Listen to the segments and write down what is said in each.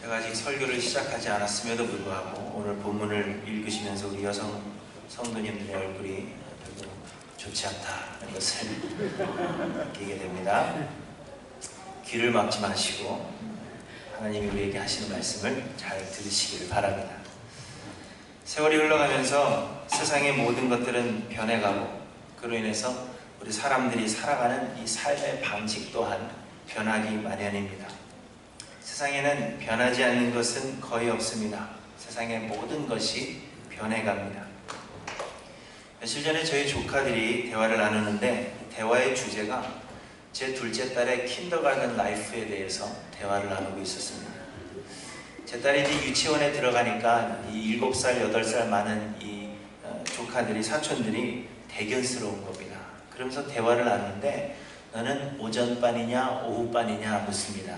제가 아직 설교를 시작하지 않았음에도 불구하고 오늘 본문을 읽으시면서 우리 여성 성도님들의 얼굴이 별로 좋지 않다는 것을 느끼게 됩니다. 귀를 막지 마시고 하나님이 우리에게 하시는 말씀을 잘 들으시기를 바랍니다. 세월이 흘러가면서 세상의 모든 것들은 변해가고 그로 인해서 우리 사람들이 살아가는 이 삶의 방식 또한 변하기 마련입니다. 세상에는 변하지 않는 것은 거의 없습니다. 세상의 모든 것이 변해갑니다. 며칠 전에 저희 조카들이 대화를 나누는데 대화의 주제가 제 둘째 딸의 킨더가든 라이프에 대해서 대화를 나누고 있었습니다. 제 딸이 이제 유치원에 들어가니까 이 7살, 8살 많은 이 조카들이, 사촌들이 대견스러운 겁니다. 그러면서 대화를 나누는데 너는 오전반이냐 오후반이냐 묻습니다.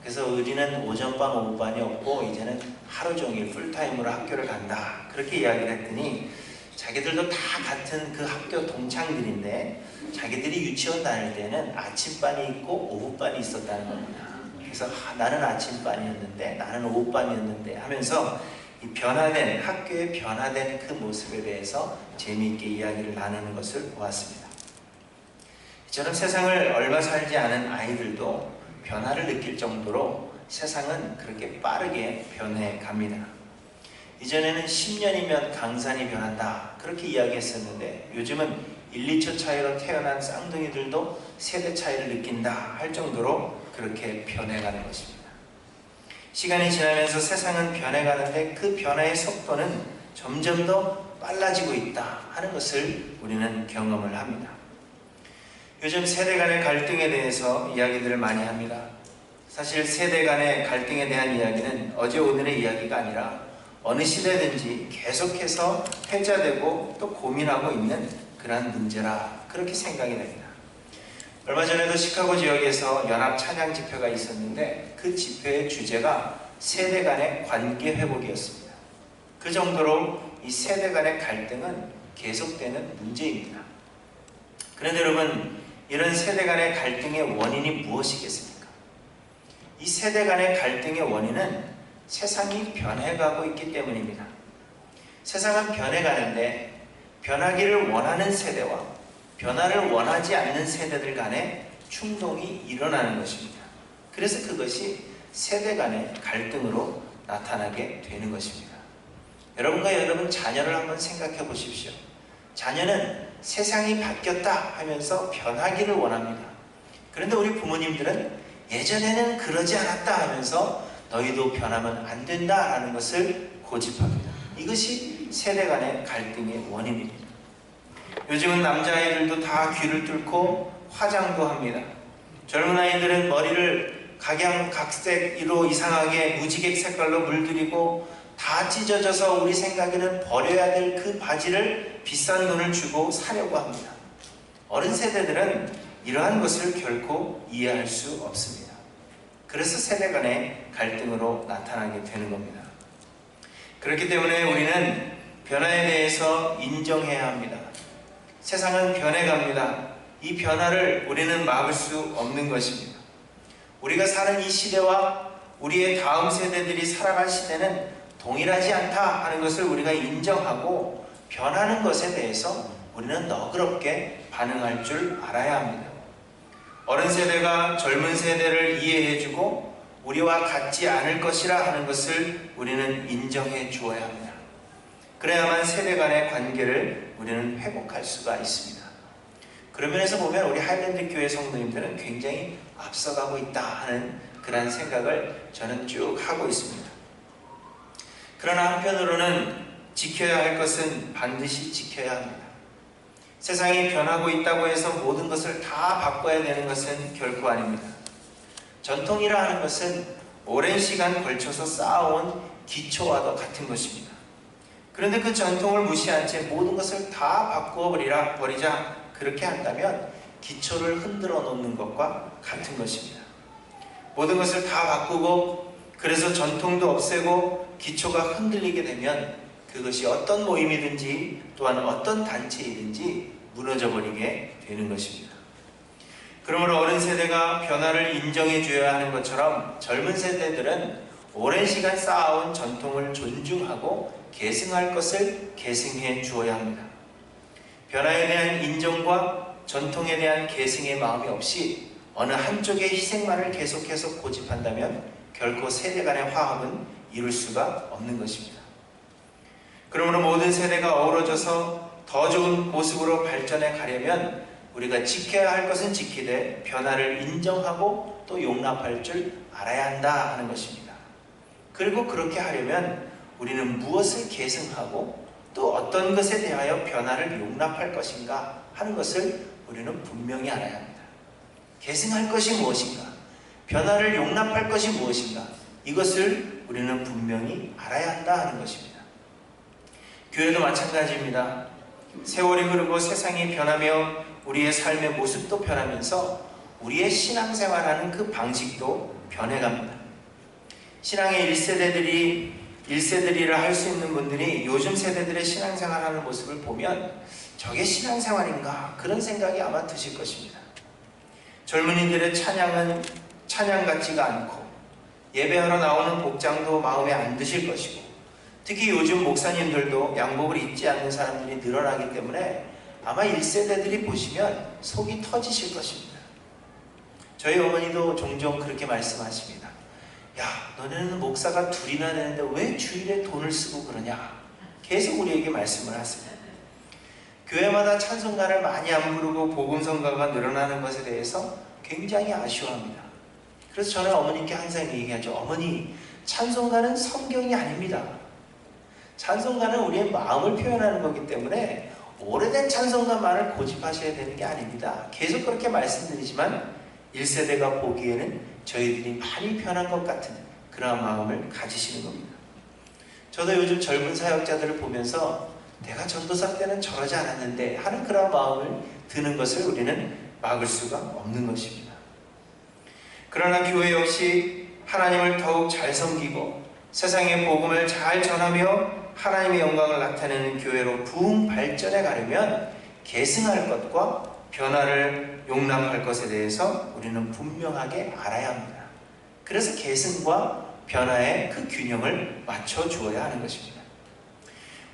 그래서 우리는 오전반, 오후반이 없고 이제는 하루 종일 풀타임으로 학교를 간다. 그렇게 이야기를 했더니 자기들도 다 같은 그 학교 동창들인데 자기들이 유치원 다닐 때는 아침반이 있고 오후반이 있었다는 겁니다. 그래서 나는 아침반이었는데 나는 오후반이었는데 하면서 이 변화된, 학교의 변화된 그 모습에 대해서 재미있게 이야기를 나누는 것을 보았습니다. 이처럼 세상을 얼마 살지 않은 아이들도 변화를 느낄 정도로 세상은 그렇게 빠르게 변해갑니다. 이전에는 10년이면 강산이 변한다 그렇게 이야기했었는데 요즘은 1, 2초 차이로 태어난 쌍둥이들도 세대 차이를 느낀다 할 정도로 그렇게 변해가는 것입니다. 시간이 지나면서 세상은 변해가는데 그 변화의 속도는 점점 더 빨라지고 있다 하는 것을 우리는 경험을 합니다. 요즘 세대 간의 갈등에 대해서 이야기들을 많이 합니다. 사실 세대 간의 갈등에 대한 이야기는 어제 오늘의 이야기가 아니라 어느 시대든지 계속해서 회자되고 또 고민하고 있는 그러한 문제라 그렇게 생각이 됩니다. 얼마 전에도 시카고 지역에서 연합 찬양 집회가 있었는데 그 집회의 주제가 세대 간의 관계 회복이었습니다. 그 정도로 이 세대 간의 갈등은 계속되는 문제입니다. 그런데 여러분, 이런 세대 간의 갈등의 원인이 무엇이겠습니까? 이 세대 간의 갈등의 원인은 세상이 변해가고 있기 때문입니다. 세상은 변해가는데 변하기를 원하는 세대와 변화를 원하지 않는 세대들 간의 충동이 일어나는 것입니다. 그래서 그것이 세대 간의 갈등으로 나타나게 되는 것입니다. 여러분과 여러분 자녀를 한번 생각해 보십시오. 자녀는 세상이 바뀌었다 하면서 변하기를 원합니다. 그런데 우리 부모님들은 예전에는 그러지 않았다 하면서 너희도 변하면 안 된다라는 것을 고집합니다. 이것이 세대 간의 갈등의 원인입니다. 요즘은 남자아이들도 다 귀를 뚫고 화장도 합니다. 젊은 아이들은 머리를 각양각색으로 이상하게 무지개 색깔로 물들이고 다 찢어져서 우리 생각에는 버려야 될 그 바지를 비싼 돈을 주고 사려고 합니다. 어른 세대들은 이러한 것을 결코 이해할 수 없습니다. 그래서 세대 간의 갈등으로 나타나게 되는 겁니다. 그렇기 때문에 우리는 변화에 대해서 인정해야 합니다. 세상은 변해갑니다. 이 변화를 우리는 막을 수 없는 것입니다. 우리가 사는 이 시대와 우리의 다음 세대들이 살아갈 시대는 동일하지 않다 하는 것을 우리가 인정하고 변하는 것에 대해서 우리는 너그럽게 반응할 줄 알아야 합니다. 어른 세대가 젊은 세대를 이해해주고 우리와 같지 않을 것이라 하는 것을 우리는 인정해 주어야 합니다. 그래야만 세대 간의 관계를 우리는 회복할 수가 있습니다. 그런 면에서 보면 우리 하일랜드 교회 성도님들은 굉장히 앞서가고 있다 하는 그런 생각을 저는 쭉 하고 있습니다. 그러나 한편으로는 지켜야 할 것은 반드시 지켜야 합니다. 세상이 변하고 있다고 해서 모든 것을 다 바꿔야 되는 것은 결코 아닙니다. 전통이라 하는 것은 오랜 시간 걸쳐서 쌓아온 기초와도 같은 것입니다. 그런데 그 전통을 무시한 채 모든 것을 다 바꿔버리자 그렇게 한다면 기초를 흔들어 놓는 것과 같은 것입니다. 모든 것을 다 바꾸고 그래서 전통도 없애고 기초가 흔들리게 되면 그것이 어떤 모임이든지 또한 어떤 단체이든지 무너져버리게 되는 것입니다. 그러므로 어른 세대가 변화를 인정해 줘야 하는 것처럼 젊은 세대들은 오랜 시간 쌓아온 전통을 존중하고 계승할 것을 계승해 주어야 합니다. 변화에 대한 인정과 전통에 대한 계승의 마음이 없이 어느 한쪽의 희생만을 계속해서 고집한다면 결코 세대 간의 화합은 이룰 수가 없는 것입니다. 그러므로 모든 세대가 어우러져서 더 좋은 모습으로 발전해 가려면 우리가 지켜야 할 것은 지키되 변화를 인정하고 또 용납할 줄 알아야 한다 하는 것입니다. 그리고 그렇게 하려면 우리는 무엇을 계승하고 또 어떤 것에 대하여 변화를 용납할 것인가 하는 것을 우리는 분명히 알아야 합니다. 계승할 것이 무엇인가, 변화를 용납할 것이 무엇인가, 이것을 우리는 분명히 알아야 한다 하는 것입니다. 교회도 마찬가지입니다. 세월이 흐르고 세상이 변하며 우리의 삶의 모습도 변하면서 우리의 신앙생활하는 그 방식도 변해갑니다. 신앙의 1세대리라 할 수 있는 분들이 요즘 세대들의 신앙생활하는 모습을 보면 저게 신앙생활인가 그런 생각이 아마 드실 것입니다. 젊은이들의 찬양은 찬양 같지가 않고 예배하러 나오는 복장도 마음에 안 드실 것이고 특히 요즘 목사님들도 양복을 입지 않는 사람들이 늘어나기 때문에 아마 1세대들이 보시면 속이 터지실 것입니다. 저희 어머니도 종종 그렇게 말씀하십니다. 야, 너네는 목사가 둘이나 되는데 왜 주일에 돈을 쓰고 그러냐? 계속 우리에게 말씀을 하세요. 교회마다 찬송가를 많이 안 부르고 복음성가가 늘어나는 것에 대해서 굉장히 아쉬워합니다. 그래서 저는 어머님께 항상 얘기하죠. 어머니, 찬송가는 성경이 아닙니다. 찬송가는 우리의 마음을 표현하는 거기 때문에 오래된 찬송가만을 고집하셔야 되는 게 아닙니다. 계속 그렇게 말씀드리지만 1세대가 보기에는 저희들이 많이 변한 것 같은 그런 마음을 가지시는 겁니다. 저도 요즘 젊은 사역자들을 보면서 내가 전도사 때는 저러지 않았는데 하는 그런 마음을 드는 것을 우리는 막을 수가 없는 것입니다. 그러나 교회 역시 하나님을 더욱 잘 섬기고 세상의 복음을 잘 전하며 하나님의 영광을 나타내는 교회로 부흥 발전해 가려면 계승할 것과 변화를 용납할 것에 대해서 우리는 분명하게 알아야 합니다. 그래서 계승과 변화의 그 균형을 맞춰 주어야 하는 것입니다.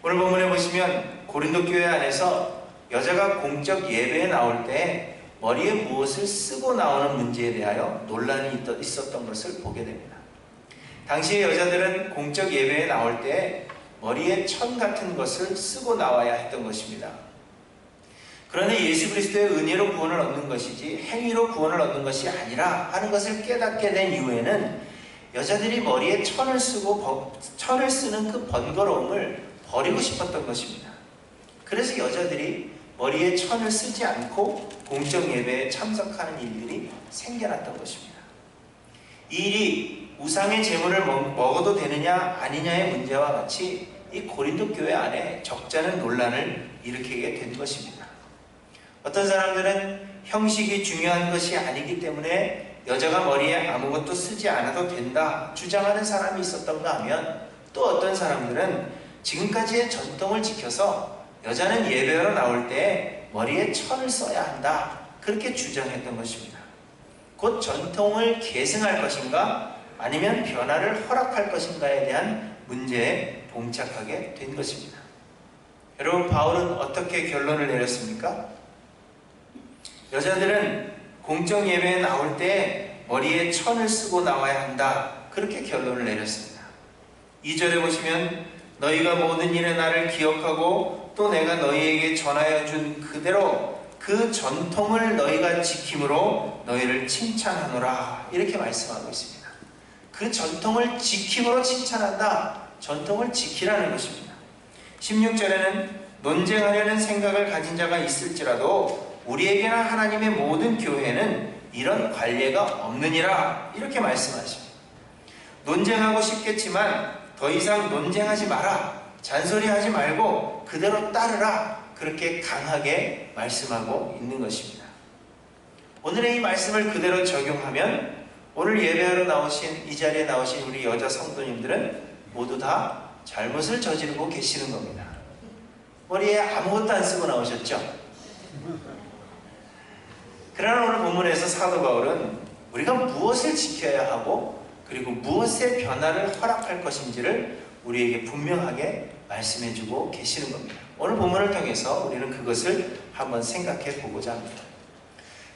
오늘 본문에 보시면 고린도 교회 안에서 여자가 공적 예배에 나올 때 머리에 무엇을 쓰고 나오는 문제에 대하여 논란이 있었던 것을 보게 됩니다. 당시의 여자들은 공적 예배에 나올 때 머리에 천 같은 것을 쓰고 나와야 했던 것입니다. 그런데 예수 그리스도의 은혜로 구원을 얻는 것이지 행위로 구원을 얻는 것이 아니라 하는 것을 깨닫게 된 이후에는 여자들이 머리에 천을 쓰는 그 번거로움을 버리고 싶었던 것입니다. 그래서 여자들이 머리에 천을 쓰지 않고 공적 예배에 참석하는 일들이 생겨났던 것입니다. 이 일이 우상의 제물을 먹어도 되느냐 아니냐의 문제와 같이 이 고린도 교회 안에 적잖은 논란을 일으키게 된 것입니다. 어떤 사람들은 형식이 중요한 것이 아니기 때문에 여자가 머리에 아무것도 쓰지 않아도 된다 주장하는 사람이 있었던가 하면 또 어떤 사람들은 지금까지의 전통을 지켜서 여자는 예배하러 나올 때 머리에 천을 써야 한다 그렇게 주장했던 것입니다. 곧 전통을 계승할 것인가 아니면 변화를 허락할 것인가에 대한 문제에 봉착하게 된 것입니다. 여러분, 바울은 어떻게 결론을 내렸습니까? 여자들은 공적 예배에 나올 때 머리에 천을 쓰고 나와야 한다 그렇게 결론을 내렸습니다. 2절에 보시면 너희가 모든 일에 나를 기억하고 또 내가 너희에게 전하여 준 그대로 그 전통을 너희가 지킴으로 너희를 칭찬하노라 이렇게 말씀하고 있습니다. 그 전통을 지킴으로 칭찬한다. 전통을 지키라는 것입니다. 16절에는 논쟁하려는 생각을 가진 자가 있을지라도 우리에게나 하나님의 모든 교회에는 이런 관례가 없느니라 이렇게 말씀하십니다. 논쟁하고 싶겠지만 더 이상 논쟁하지 마라. 잔소리하지 말고 그대로 따르라. 그렇게 강하게 말씀하고 있는 것입니다. 오늘의 이 말씀을 그대로 적용하면 오늘 예배하러 나오신 이 자리에 나오신 우리 여자 성도님들은 모두 다 잘못을 저지르고 계시는 겁니다. 머리에 아무것도 안 쓰고 나오셨죠? 그러나 오늘 본문에서 사도 바울은 우리가 무엇을 지켜야 하고 그리고 무엇의 변화를 허락할 것인지를 우리에게 분명하게 말씀해주고 계시는 겁니다. 오늘 본문을 통해서 우리는 그것을 한번 생각해 보고자 합니다.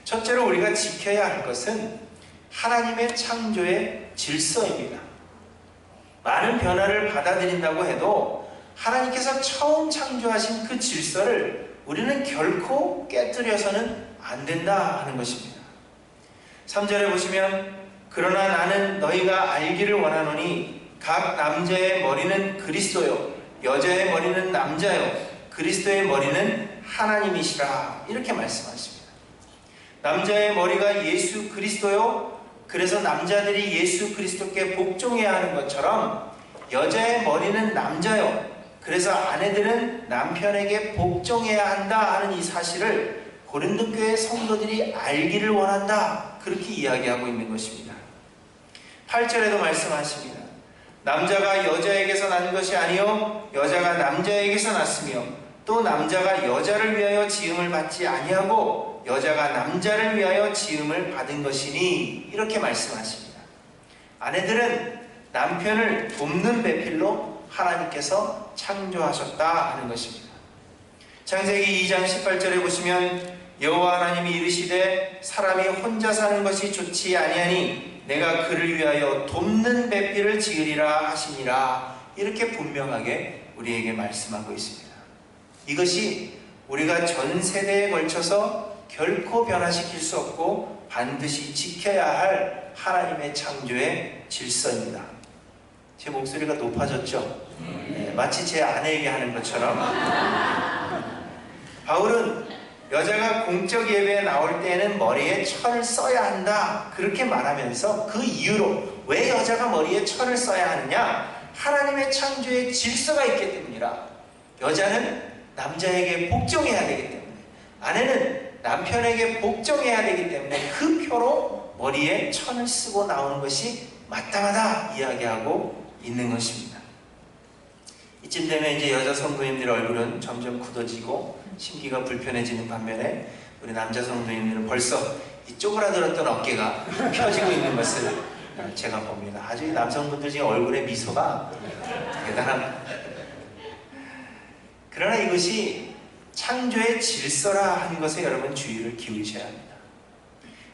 첫째로 우리가 지켜야 할 것은 하나님의 창조의 질서입니다. 많은 변화를 받아들인다고 해도 하나님께서 처음 창조하신 그 질서를 우리는 결코 깨뜨려서는 안 된다 하는 것입니다. 3절에 보시면 그러나 나는 너희가 알기를 원하노니 각 남자의 머리는 그리스도요 여자의 머리는 남자요 그리스도의 머리는 하나님이시라 이렇게 말씀하십니다. 남자의 머리가 예수 그리스도요 그래서 남자들이 예수 그리스도께 복종해야 하는 것처럼 여자의 머리는 남자요 그래서 아내들은 남편에게 복종해야 한다 하는 이 사실을 고린도 교회 성도들이 알기를 원한다 그렇게 이야기하고 있는 것입니다. 8절에도 말씀하십니다. 남자가 여자에게서 난 것이 아니요 여자가 남자에게서 났으며 또 남자가 여자를 위하여 지음을 받지 아니하고 여자가 남자를 위하여 지음을 받은 것이니 이렇게 말씀하십니다. 아내들은 남편을 돕는 배필로 하나님께서 창조하셨다 하는 것입니다. 창세기 2장 18절에 보시면 여호와 하나님이 이르시되 사람이 혼자 사는 것이 좋지 아니하니 내가 그를 위하여 돕는 배필을 지으리라 하시니라 이렇게 분명하게 우리에게 말씀하고 있습니다. 이것이 우리가 전 세대에 걸쳐서 결코 변화시킬 수 없고 반드시 지켜야 할 하나님의 창조의 질서입니다. 제 목소리가 높아졌죠? 네, 마치 제 아내에게 하는 것처럼. 바울은 여자가 공적 예배에 나올 때에는 머리에 철을 써야 한다 그렇게 말하면서 그 이유로 왜 여자가 머리에 철을 써야 하느냐 하나님의 창조의 질서가 있기 때문이라. 여자는 남자에게 복종해야 되기 때문에 아내는 남편에게 복종해야 되기 때문에 그 표로 머리에 천을 쓰고 나오는 것이 마땅하다 이야기하고 있는 것입니다. 이쯤 되면 이제 여자 성도님들의 얼굴은 점점 굳어지고 심기가 불편해지는 반면에 우리 남자 성도님들은 벌써 이 쪼그라들었던 어깨가 펴지고 있는 것을 제가 봅니다. 아주 이 남성분들 지금 얼굴에 미소가 대단합니다. 그러나 이것이 창조의 질서라 하는 것에 여러분 주의를 기울이셔야 합니다.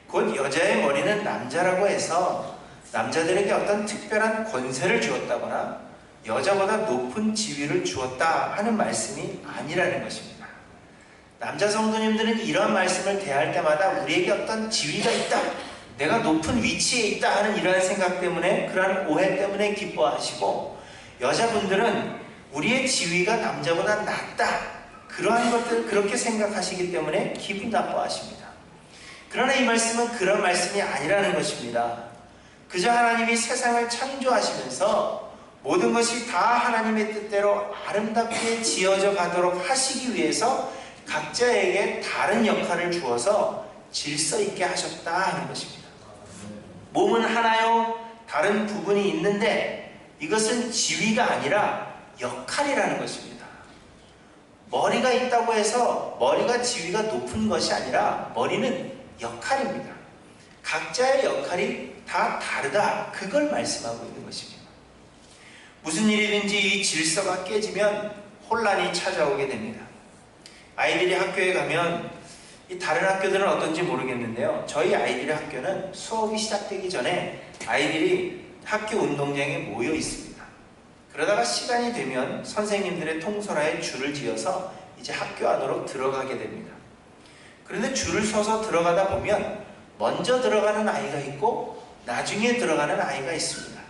곧 여자의 머리는 남자라고 해서 남자들에게 어떤 특별한 권세를 주었다거나 여자보다 높은 지위를 주었다 하는 말씀이 아니라는 것입니다. 남자 성도님들은 이런 말씀을 대할 때마다 우리에게 어떤 지위가 있다, 내가 높은 위치에 있다 하는 이러한 생각 때문에, 그러한 오해 때문에 기뻐하시고, 여자분들은 우리의 지위가 남자보다 낮다, 그러한 것들을 그렇게 생각하시기 때문에 기분 나빠하십니다. 그러나 이 말씀은 그런 말씀이 아니라는 것입니다. 그저 하나님이 세상을 창조하시면서 모든 것이 다 하나님의 뜻대로 아름답게 지어져 가도록 하시기 위해서 각자에게 다른 역할을 주어서 질서 있게 하셨다 하는 것입니다. 몸은 하나요, 다른 부분이 있는데 이것은 지위가 아니라 역할이라는 것입니다. 머리가 있다고 해서 머리가 지위가 높은 것이 아니라 머리는 역할입니다. 각자의 역할이 다 다르다, 그걸 말씀하고 있는 것입니다. 무슨 일이든지 이 질서가 깨지면 혼란이 찾아오게 됩니다. 아이들이 학교에 가면, 이 다른 학교들은 어떤지 모르겠는데요, 저희 아이들의 학교는 수업이 시작되기 전에 아이들이 학교 운동장에 모여 있습니다. 그러다가 시간이 되면 선생님들의 통솔하에 줄을 지어서 이제 학교 안으로 들어가게 됩니다. 그런데 줄을 서서 들어가다 보면 먼저 들어가는 아이가 있고 나중에 들어가는 아이가 있습니다.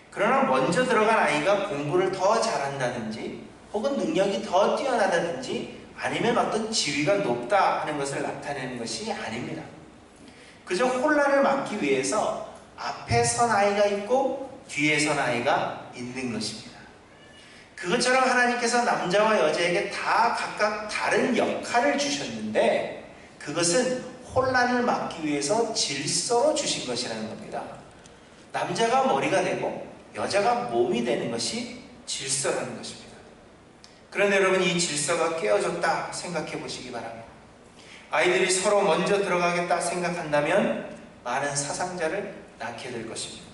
그러나 먼저 들어간 아이가 공부를 더 잘한다든지 혹은 능력이 더 뛰어나다든지 아니면 어떤 지위가 높다 하는 것을 나타내는 것이 아닙니다. 그저 혼란을 막기 위해서 앞에 선 아이가 있고 뒤에 선 아이가 있는 것입니다. 그것처럼 하나님께서 남자와 여자에게 다 각각 다른 역할을 주셨는데 그것은 혼란을 막기 위해서 질서로 주신 것이라는 겁니다. 남자가 머리가 되고 여자가 몸이 되는 것이 질서라는 것입니다. 그런데 여러분, 이 질서가 깨어졌다 생각해 보시기 바랍니다. 아이들이 서로 먼저 들어가겠다 생각한다면 많은 사상자를 낳게 될 것입니다.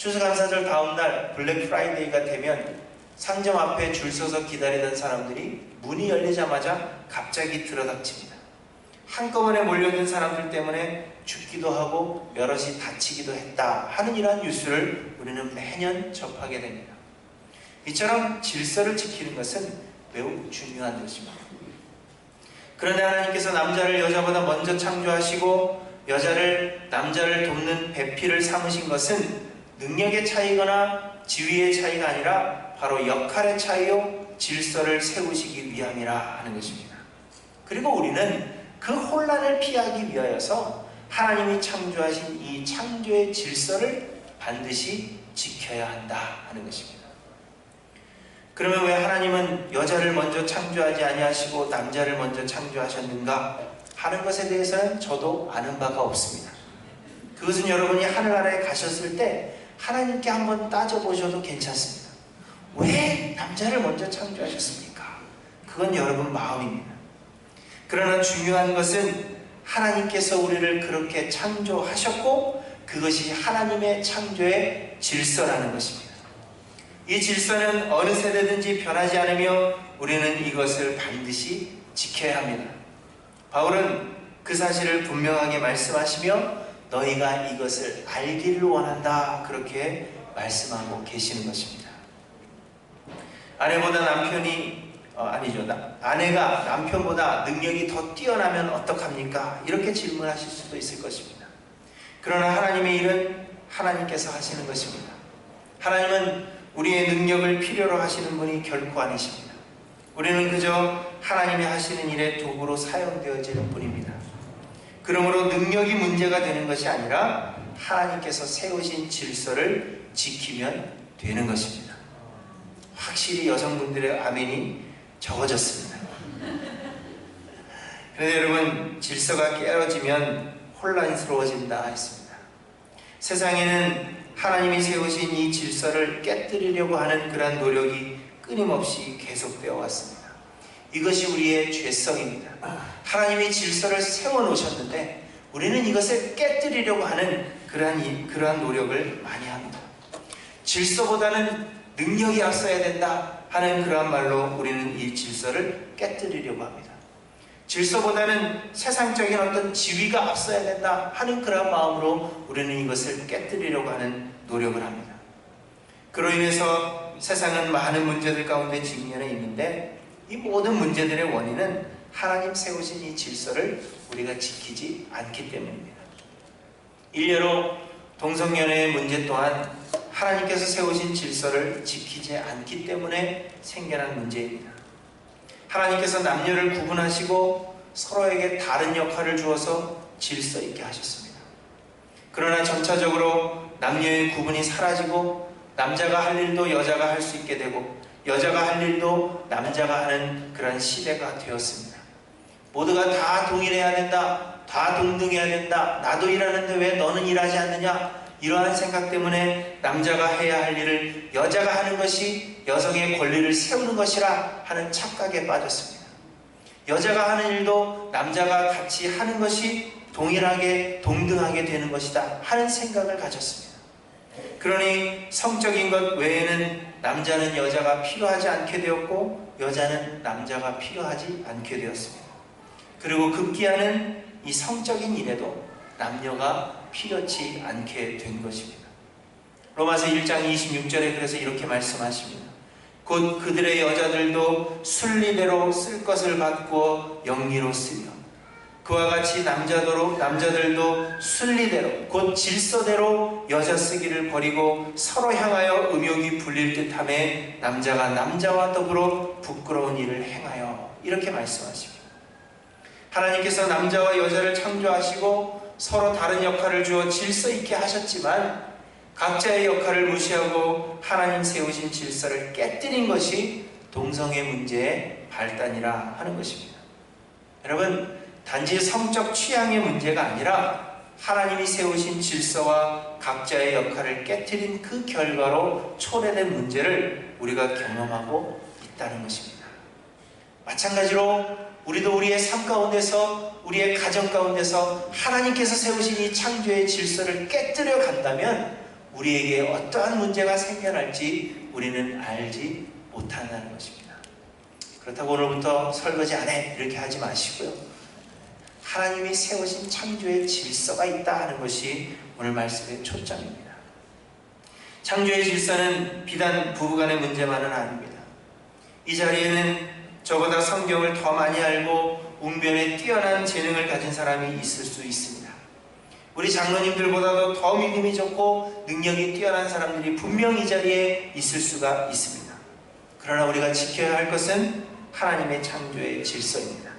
추수감사절 다음날 블랙 프라이데이가 되면 상점 앞에 줄 서서 기다리던 사람들이 문이 열리자마자 갑자기 들어닥칩니다. 한꺼번에 몰려든 사람들 때문에 죽기도 하고 여럿이 다치기도 했다 하는 이러한 뉴스를 우리는 매년 접하게 됩니다. 이처럼 질서를 지키는 것은 매우 중요한 것입니다. 그런데 하나님께서 남자를 여자보다 먼저 창조하시고 여자를 남자를 돕는 배필을 삼으신 것은 능력의 차이거나 지위의 차이가 아니라 바로 역할의 차이요 질서를 세우시기 위함이라 하는 것입니다. 그리고 우리는 그 혼란을 피하기 위하여서 하나님이 창조하신 이 창조의 질서를 반드시 지켜야 한다 하는 것입니다. 그러면 왜 하나님은 여자를 먼저 창조하지 아니하시고 남자를 먼저 창조하셨는가 하는 것에 대해서는 저도 아는 바가 없습니다. 그것은 여러분이 하늘나라에 가셨을 때 하나님께 한번 따져보셔도 괜찮습니다. 왜 남자를 먼저 창조하셨습니까? 그건 여러분 마음입니다. 그러나 중요한 것은 하나님께서 우리를 그렇게 창조하셨고 그것이 하나님의 창조의 질서라는 것입니다. 이 질서는 어느 세대든지 변하지 않으며 우리는 이것을 반드시 지켜야 합니다. 바울은 그 사실을 분명하게 말씀하시며 너희가 이것을 알기를 원한다 그렇게 말씀하고 계시는 것입니다. 아내가 남편보다 능력이 더 뛰어나면 어떡합니까? 이렇게 질문하실 수도 있을 것입니다. 그러나 하나님의 일은 하나님께서 하시는 것입니다. 하나님은 우리의 능력을 필요로 하시는 분이 결코 아니십니다. 우리는 그저 하나님이 하시는 일에 도구로 사용되어지는 뿐입니다. 그러므로 능력이 문제가 되는 것이 아니라 하나님께서 세우신 질서를 지키면 되는 것입니다. 확실히 여성분들의 아멘이 적어졌습니다. 그런데 여러분, 질서가 깨어지면 혼란스러워진다 했습니다. 세상에는 하나님이 세우신 이 질서를 깨뜨리려고 하는 그러한 노력이 끊임없이 계속되어 왔습니다. 이것이 우리의 죄성입니다. 하나님이 질서를 세워놓으셨는데 우리는 이것을 깨뜨리려고 하는 그러한 노력을 많이 합니다. 질서보다는 능력이 앞서야 된다 하는 그러한 말로 우리는 이 질서를 깨뜨리려고 합니다. 질서보다는 세상적인 어떤 지위가 앞서야 된다 하는 그러한 마음으로 우리는 이것을 깨뜨리려고 하는 노력을 합니다. 그로 인해서 세상은 많은 문제들 가운데 직면해 있는데 이 모든 문제들의 원인은 하나님 세우신 이 질서를 우리가 지키지 않기 때문입니다. 일례로 동성연애의 문제 또한 하나님께서 세우신 질서를 지키지 않기 때문에 생겨난 문제입니다. 하나님께서 남녀를 구분하시고 서로에게 다른 역할을 주어서 질서 있게 하셨습니다. 그러나 점차적으로 남녀의 구분이 사라지고 남자가 할 일도 여자가 할 수 있게 되고 여자가 할 일도 남자가 하는 그런 시대가 되었습니다. 모두가 다 동일해야 된다, 다 동등해야 된다, 나도 일하는데 왜 너는 일하지 않느냐, 이러한 생각 때문에 남자가 해야 할 일을 여자가 하는 것이 여성의 권리를 세우는 것이라 하는 착각에 빠졌습니다. 여자가 하는 일도 남자가 같이 하는 것이 동일하게 동등하게 되는 것이다 하는 생각을 가졌습니다. 그러니 성적인 것 외에는 남자는 여자가 필요하지 않게 되었고 여자는 남자가 필요하지 않게 되었습니다. 그리고 급기야는 이 성적인 일에도 남녀가 필요치 않게 된 것입니다. 로마서 1장 26절에 그래서 이렇게 말씀하십니다. 곧 그들의 여자들도 순리대로 쓸 것을 바꾸어 영리로 쓰며 그와 같이 남자들도 순리대로 곧 질서대로 여자 쓰기를 버리고 서로 향하여 음욕이 불릴 듯하며 남자가 남자와 더불어 부끄러운 일을 행하여 이렇게 말씀하십니다. 하나님께서 남자와 여자를 창조하시고 서로 다른 역할을 주어 질서 있게 하셨지만 각자의 역할을 무시하고 하나님 세우신 질서를 깨뜨린 것이 동성애 문제의 발단이라 하는 것입니다. 여러분, 단지 성적 취향의 문제가 아니라 하나님이 세우신 질서와 각자의 역할을 깨뜨린 그 결과로 초래된 문제를 우리가 경험하고 있다는 것입니다. 마찬가지로 우리도 우리의 삶 가운데서, 우리의 가정 가운데서 하나님께서 세우신 이 창조의 질서를 깨뜨려 간다면 우리에게 어떠한 문제가 생겨날지 우리는 알지 못한다는 것입니다. 그렇다고 오늘부터 설거지 안 해 이렇게 하지 마시고요. 하나님이 세우신 창조의 질서가 있다 하는 것이 오늘 말씀의 초점입니다. 창조의 질서는 비단 부부간의 문제만은 아닙니다. 이 자리에는 저보다 성경을 더 많이 알고 웅변에 뛰어난 재능을 가진 사람이 있을 수 있습니다. 우리 장로님들보다도 더 믿음이 좋고 능력이 뛰어난 사람들이 분명히 이 자리에 있을 수가 있습니다. 그러나 우리가 지켜야 할 것은 하나님의 창조의 질서입니다.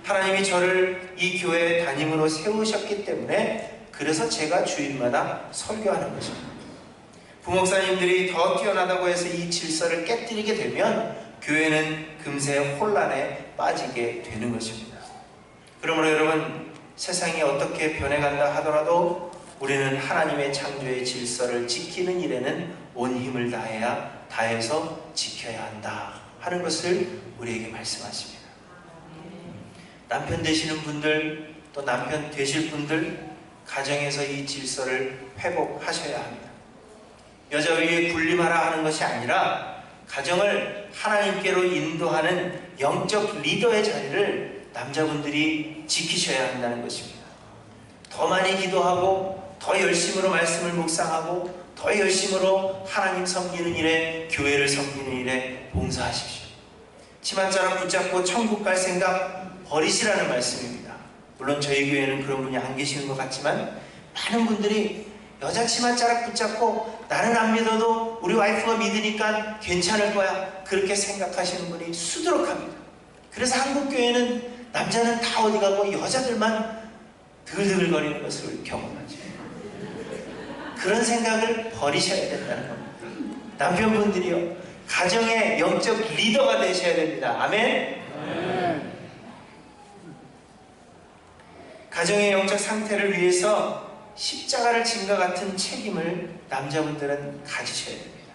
하나님이 저를 이 교회 담임으로 세우셨기 때문에 그래서 제가 주일마다 설교하는 것입니다. 부목사님들이 더 뛰어나다고 해서 이 질서를 깨뜨리게 되면 교회는 금세 혼란에 빠지게 되는 것입니다. 그러므로 여러분, 세상이 어떻게 변해간다 하더라도 우리는 하나님의 창조의 질서를 지키는 일에는 온 힘을 다해서 지켜야 한다 하는 것을 우리에게 말씀하십니다. 남편 되시는 분들, 또 남편 되실 분들, 가정에서 이 질서를 회복하셔야 합니다. 여자 위에 군림하라 하는 것이 아니라 가정을 하나님께로 인도하는 영적 리더의 자리를 남자분들이 지키셔야 한다는 것입니다. 더 많이 기도하고 더 열심으로 말씀을 묵상하고 더 열심으로 하나님 섬기는 일에, 교회를 섬기는 일에 봉사하십시오. 치맛자락 붙잡고 천국 갈 생각 버리시라는 말씀입니다. 물론 저희 교회는 그런 분이 안 계시는 것 같지만 많은 분들이 여자 치맛자락 붙잡고 나는 안 믿어도 우리 와이프가 믿으니까 괜찮을 거야, 그렇게 생각하시는 분이 수두룩합니다. 그래서 한국교회는 남자는 다 어디 가고 여자들만 드글드글거리는 것을 경험하죠. 그런 생각을 버리셔야 된다는 겁니다. 남편분들이요, 가정의 영적 리더가 되셔야 됩니다. 아멘? 가정의 영적 상태를 위해서 십자가를 짐과 같은 책임을 남자분들은 가지셔야 됩니다.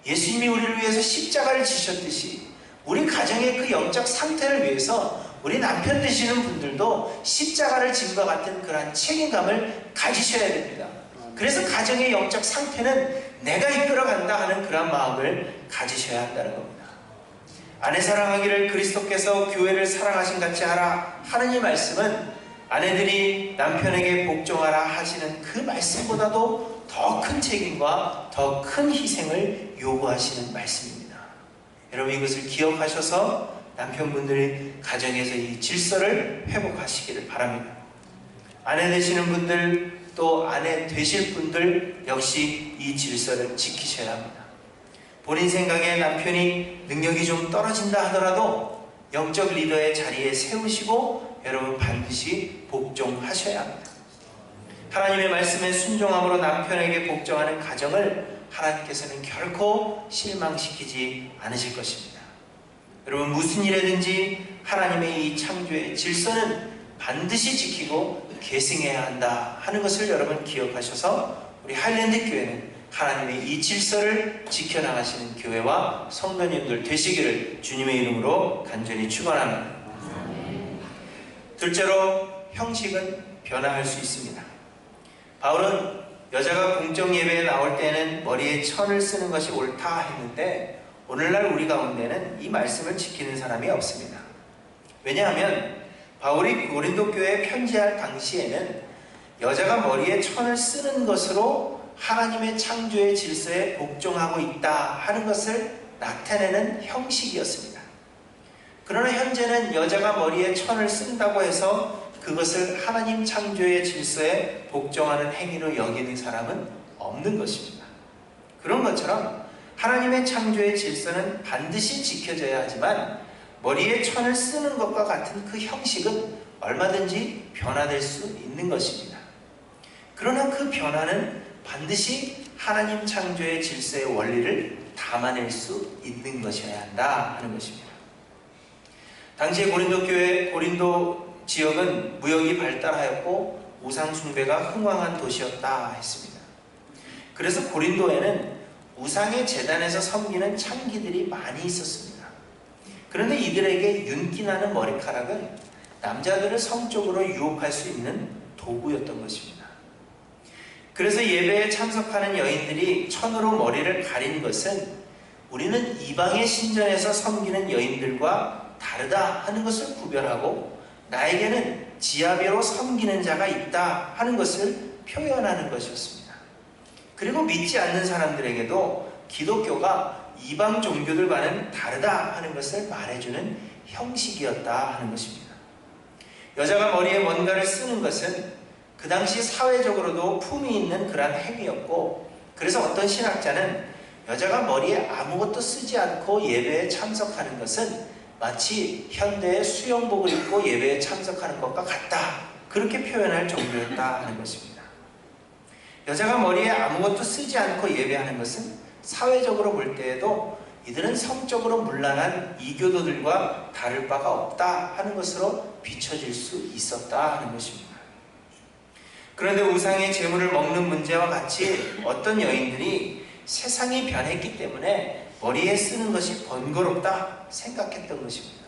예수님이 우리를 위해서 십자가를 지셨듯이 우리 가정의 그 영적 상태를 위해서 우리 남편 되시는 분들도 십자가를 짐과 같은 그러한 책임감을 가지셔야 됩니다. 그래서 가정의 영적 상태는 내가 이끌어간다 하는 그런 마음을 가지셔야 한다는 겁니다. 아내 사랑하기를 그리스도께서 교회를 사랑하신 같이 하라 하는 이 말씀은 아내들이 남편에게 복종하라 하시는 그 말씀보다도 더 큰 책임과 더 큰 희생을 요구하시는 말씀입니다. 여러분, 이것을 기억하셔서 남편분들이 가정에서 이 질서를 회복하시기를 바랍니다. 아내 되시는 분들, 또 아내 되실 분들 역시 이 질서를 지키셔야 합니다. 본인 생각에 남편이 능력이 좀 떨어진다 하더라도 영적 리더의 자리에 세우시고 여러분 반드시 복종하셔야 합니다. 하나님의 말씀에 순종함으로 남편에게 복종하는 가정을 하나님께서는 결코 실망시키지 않으실 것입니다. 여러분, 무슨 일이든지 하나님의 이 창조의 질서는 반드시 지키고 계승해야 한다 하는 것을 여러분 기억하셔서 우리 하일랜드 교회는 하나님의 이 질서를 지켜나가시는 교회와 성도님들 되시기를 주님의 이름으로 간절히 축원합니다. 둘째로, 형식은 변화할 수 있습니다. 바울은 여자가 공적 예배에 나올 때는 머리에 천을 쓰는 것이 옳다 했는데 오늘날 우리 가운데는 이 말씀을 지키는 사람이 없습니다. 왜냐하면 바울이 고린도 교회에 편지할 당시에는 여자가 머리에 천을 쓰는 것으로 하나님의 창조의 질서에 복종하고 있다 하는 것을 나타내는 형식이었습니다. 그러나 현재는 여자가 머리에 천을 쓴다고 해서 그것을 하나님 창조의 질서에 복종하는 행위로 여기는 사람은 없는 것입니다. 그런 것처럼 하나님의 창조의 질서는 반드시 지켜져야 하지만 머리에 천을 쓰는 것과 같은 그 형식은 얼마든지 변화될 수 있는 것입니다. 그러나 그 변화는 반드시 하나님 창조의 질서의 원리를 담아낼 수 있는 것이어야 한다 하는 것입니다. 당시의 고린도 교회, 고린도 지역은 무역이 발달하였고 우상 숭배가 흥왕한 도시였다 했습니다. 그래서 고린도에는 우상의 제단에서 섬기는 창기들이 많이 있었습니다. 그런데 이들에게 윤기나는 머리카락은 남자들을 성적으로 유혹할 수 있는 도구였던 것입니다. 그래서 예배에 참석하는 여인들이 천으로 머리를 가린 것은 우리는 이방의 신전에서 섬기는 여인들과 다르다 하는 것을 구별하고 나에게는 지하배로 섬기는 자가 있다 하는 것을 표현하는 것이었습니다. 그리고 믿지 않는 사람들에게도 기독교가 이방 종교들과는 다르다 하는 것을 말해주는 형식이었다 하는 것입니다. 여자가 머리에 뭔가를 쓰는 것은 그 당시 사회적으로도 품위 있는 그러한 행위였고, 그래서 어떤 신학자는 여자가 머리에 아무것도 쓰지 않고 예배에 참석하는 것은 마치 현대의 수영복을 입고 예배에 참석하는 것과 같다, 그렇게 표현할 정도였다 하는 것입니다. 여자가 머리에 아무것도 쓰지 않고 예배하는 것은 사회적으로 볼 때에도 이들은 성적으로 문란한 이교도들과 다를 바가 없다 하는 것으로 비춰질 수 있었다 하는 것입니다. 그런데 우상의 제물을 먹는 문제와 같이 어떤 여인들이 세상이 변했기 때문에 머리에 쓰는 것이 번거롭다 생각했던 것입니다.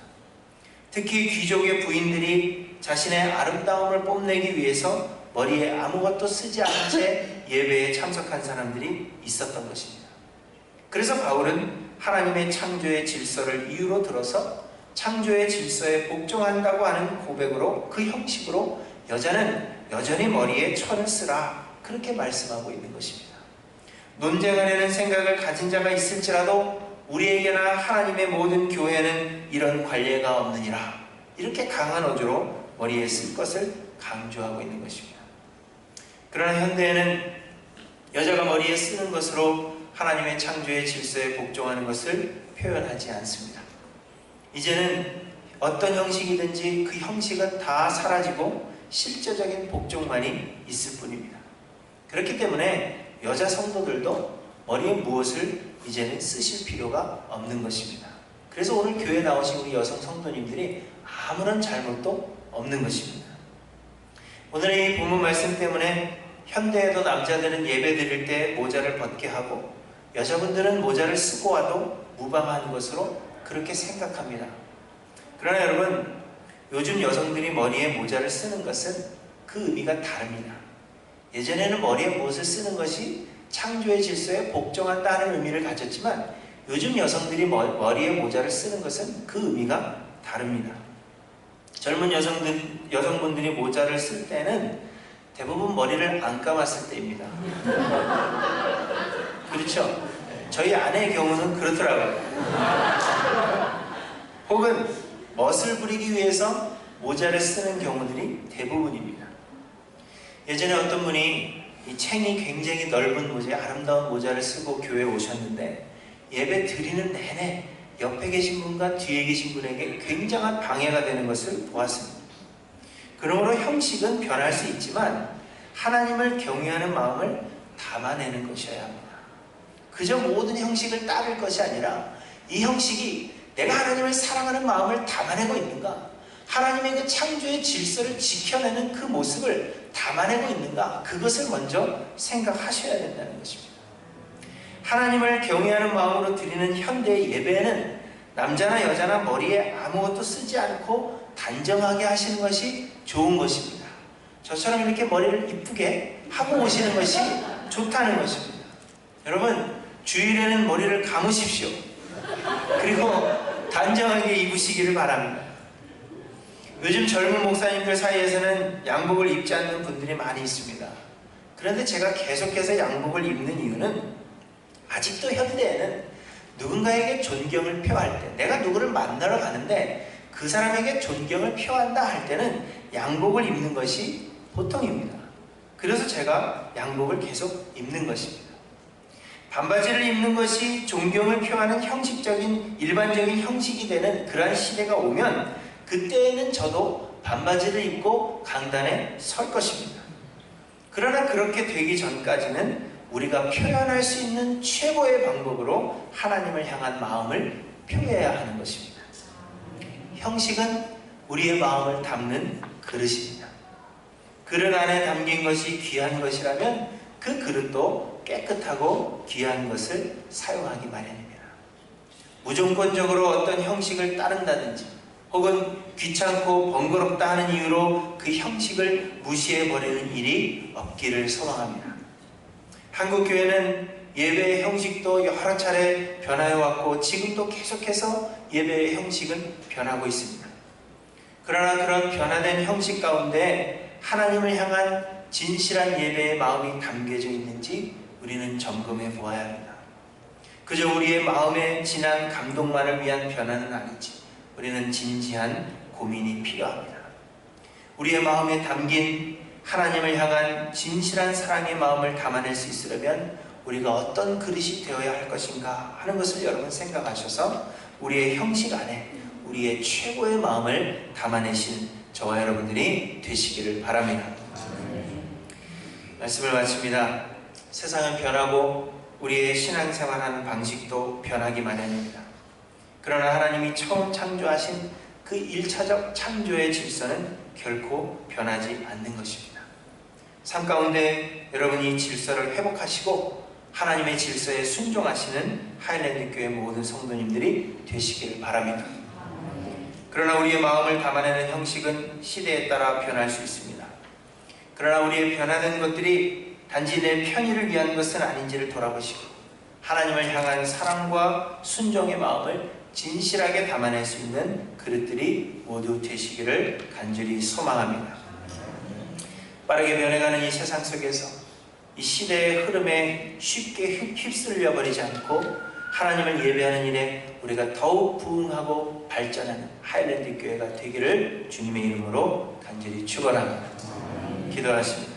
특히 귀족의 부인들이 자신의 아름다움을 뽐내기 위해서 머리에 아무것도 쓰지 않은 채 예배에 참석한 사람들이 있었던 것입니다. 그래서 바울은 하나님의 창조의 질서를 이유로 들어서 창조의 질서에 복종한다고 하는 고백으로, 그 형식으로 여자는 여전히 머리에 천을 쓰라, 그렇게 말씀하고 있는 것입니다. 논쟁하려는 생각을 가진 자가 있을지라도 우리에게나 하나님의 모든 교회는 이런 관례가 없느니라, 이렇게 강한 어조로 머리에 쓸 것을 강조하고 있는 것입니다. 그러나 현대에는 여자가 머리에 쓰는 것으로 하나님의 창조의 질서에 복종하는 것을 표현하지 않습니다. 이제는 어떤 형식이든지 그 형식은 다 사라지고 실제적인 복종만이 있을 뿐입니다. 그렇기 때문에 여자 성도들도 머리에 무엇을 이제는 쓰실 필요가 없는 것입니다. 그래서 오늘 교회에 나오신 우리 여성 성도님들이 아무런 잘못도 없는 것입니다. 오늘의 이 본문 말씀 때문에 현대에도 남자들은 예배 드릴 때 모자를 벗게 하고 여자분들은 모자를 쓰고 와도 무방한 것으로 그렇게 생각합니다. 그러나 여러분, 요즘 여성들이 머리에 모자를 쓰는 것은 그 의미가 다릅니다. 예전에는 머리에 무엇을 쓰는 것이 창조의 질서에 복종한다는 의미를 가졌지만 요즘 여성들이 머리에 모자를 쓰는 것은 그 의미가 다릅니다. 젊은 여성분들이 모자를 쓸 때는 대부분 머리를 안 감았을 때입니다. 그렇죠? 저희 아내의 경우는 그렇더라고요. 혹은 멋을 부리기 위해서 모자를 쓰는 경우들이 대부분입니다. 예전에 어떤 분이 이 챙이 굉장히 넓은 모자, 아름다운 모자를 쓰고 교회에 오셨는데 예배 드리는 내내 옆에 계신 분과 뒤에 계신 분에게 굉장한 방해가 되는 것을 보았습니다. 그러므로 형식은 변할 수 있지만 하나님을 경외하는 마음을 담아내는 것이어야 합니다. 그저 모든 형식을 따를 것이 아니라 이 형식이 내가 하나님을 사랑하는 마음을 담아내고 있는가, 하나님의 그 창조의 질서를 지켜내는 그 모습을 담아내고 있는가, 그것을 먼저 생각하셔야 된다는 것입니다. 하나님을 경외하는 마음으로 드리는 현대의 예배에는 남자나 여자나 머리에 아무것도 쓰지 않고 단정하게 하시는 것이 좋은 것입니다. 저처럼 이렇게 머리를 이쁘게 하고 오시는 것이 좋다는 것입니다. 여러분, 주일에는 머리를 감으십시오. 그리고 단정하게 입으시기를 바랍니다. 요즘 젊은 목사님들 사이에서는 양복을 입지 않는 분들이 많이 있습니다. 그런데 제가 계속해서 양복을 입는 이유는 아직도 현대에는 누군가에게 존경을 표할 때, 내가 누구를 만나러 가는데 그 사람에게 존경을 표한다 할 때는 양복을 입는 것이 보통입니다. 그래서 제가 양복을 계속 입는 것입니다. 반바지를 입는 것이 존경을 표하는 형식적인 일반적인 형식이 되는 그러한 시대가 오면 그때에는 저도 반바지를 입고 강단에 설 것입니다. 그러나 그렇게 되기 전까지는 우리가 표현할 수 있는 최고의 방법으로 하나님을 향한 마음을 표해야 하는 것입니다. 형식은 우리의 마음을 담는 그릇입니다. 그릇 안에 담긴 것이 귀한 것이라면 그 그릇도 깨끗하고 귀한 것을 사용하기 마련입니다. 무조건적으로 어떤 형식을 따른다든지 혹은 귀찮고 번거롭다 하는 이유로 그 형식을 무시해버리는 일이 없기를 소망합니다. 한국 교회는 예배의 형식도 여러 차례 변화해 왔고 지금도 계속해서 예배의 형식은 변하고 있습니다. 그러나 그런 변화된 형식 가운데 하나님을 향한 진실한 예배의 마음이 담겨져 있는지 우리는 점검해 보아야 합니다. 그저 우리의 마음에 진한 감동만을 위한 변화는 아니지, 우리는 진지한 고민이 필요합니다. 우리의 마음에 담긴 하나님을 향한 진실한 사랑의 마음을 담아낼 수 있으려면 우리가 어떤 그릇이 되어야 할 것인가 하는 것을 여러분 생각하셔서 우리의 형식 안에 우리의 최고의 마음을 담아내신 저와 여러분들이 되시기를 바랍니다. 말씀을 마칩니다. 세상은 변하고 우리의 신앙생활하는 방식도 변하기 마련입니다. 그러나 하나님이 처음 창조하신 그 1차적 창조의 질서는 결코 변하지 않는 것입니다. 삶 가운데 여러분이 질서를 회복하시고 하나님의 질서에 순종하시는 하일랜드 교회 모든 성도님들이 되시기를 바랍니다. 그러나 우리의 마음을 담아내는 형식은 시대에 따라 변할 수 있습니다. 그러나 우리의 변화된 것들이 단지 내 편의를 위한 것은 아닌지를 돌아보시고 하나님을 향한 사랑과 순종의 마음을 진실하게 담아낼 수 있는 그릇들이 모두 되시기를 간절히 소망합니다. 빠르게 변해가는 이 세상 속에서 이 시대의 흐름에 쉽게 휩쓸려 버리지 않고 하나님을 예배하는 일에 우리가 더욱 부응하고 발전하는 하일랜드 교회가 되기를 주님의 이름으로 간절히 축원합니다. 기도하십니다.